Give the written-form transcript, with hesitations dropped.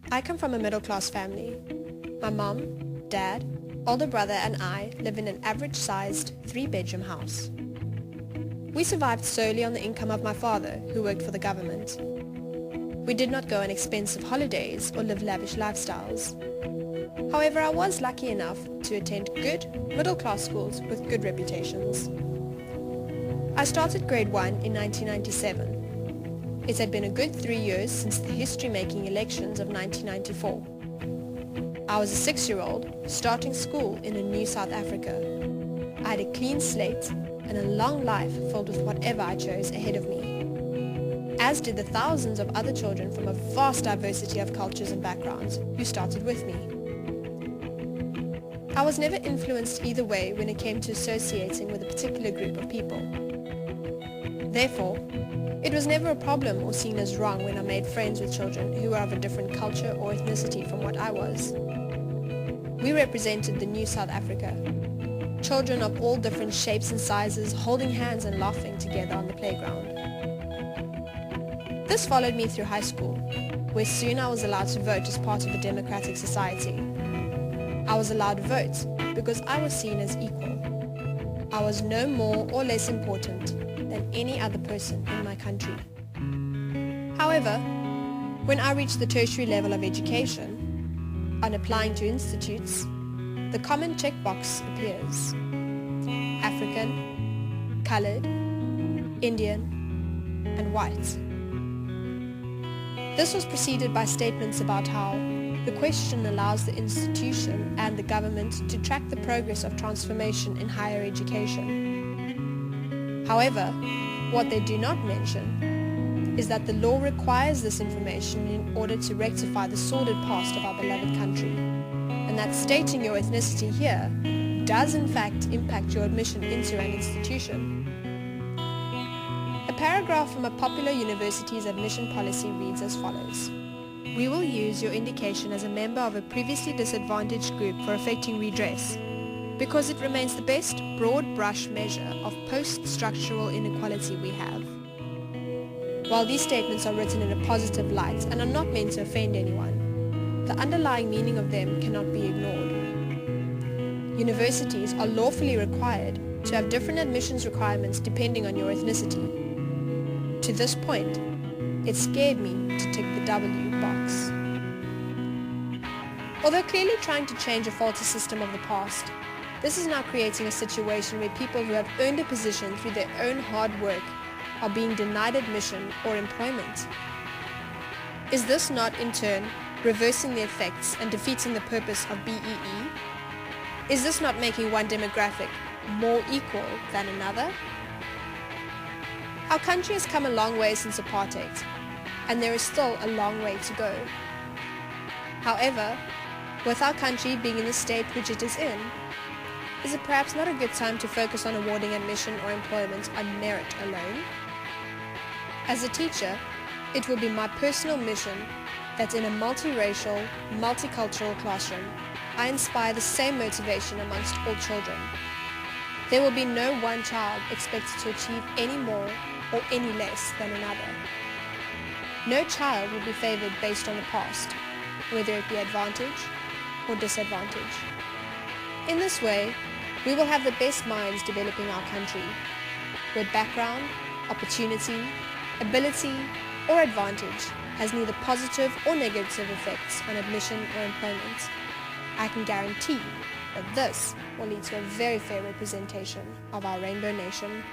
I come from a middle-class family. My mom, dad, older brother and I live in an average-sized 3-bedroom house. We survived solely on the income of my father, who worked for the government. We did not go on expensive holidays or live lavish lifestyles. However, I was lucky enough to attend good, middle-class schools with good reputations. I started grade 1 in 1997. It had been a good 3 years since the history-making elections of 1994. I was a 6-year-old starting school in a new South Africa. I had a clean slate and a long life filled with whatever I chose ahead of me, as did the thousands of other children from a vast diversity of cultures and backgrounds who started with me. I was never influenced either way when it came to associating with a particular group of people. Therefore, it was never a problem or seen as wrong when I made friends with children who were of a different culture or ethnicity from what I was. We represented the new South Africa, children of all different shapes and sizes holding hands and laughing together on the playground. This followed me through high school, where soon I was allowed to vote as part of a democratic society. I was allowed to vote because I was seen as equal. I was no more or less important than any other person in my country. However, when I reached the tertiary level of education, on applying to institutes, the common checkbox appears: African, colored, Indian, and white. This was preceded by statements about how the question allows the institution and the government to track the progress of transformation in higher education. However, what they do not mention is that the law requires this information in order to rectify the sordid past of our beloved country, and that stating your ethnicity here does in fact impact your admission into an institution. A paragraph from a popular university's admission policy reads as follows: "We will use your indication as a member of a previously disadvantaged group for effecting redress, because it remains the best broad brush measure of post-structural inequality we have." While these statements are written in a positive light and are not meant to offend anyone, the underlying meaning of them cannot be ignored. Universities are lawfully required to have different admissions requirements depending on your ethnicity. To this point, it scared me to tick the W box. Although clearly trying to change a faulty system of the past, this is now creating a situation where people who have earned a position through their own hard work are being denied admission or employment. Is this not, in turn, reversing the effects and defeating the purpose of BEE? Is this not making one demographic more equal than another? Our country has come a long way since apartheid, and there is still a long way to go. However, with our country being in the state which it is in, is it perhaps not a good time to focus on awarding admission or employment on merit alone? As a teacher, it will be my personal mission that in a multiracial, multicultural classroom, I inspire the same motivation amongst all children. There will be no one child expected to achieve any more or any less than another. No child will be favored based on the past, whether it be advantage or disadvantage. In this way, we will have the best minds developing our country, where background, opportunity, ability, or advantage has neither positive or negative effects on admission or employment. I can guarantee that this will lead to a very fair representation of our rainbow nation.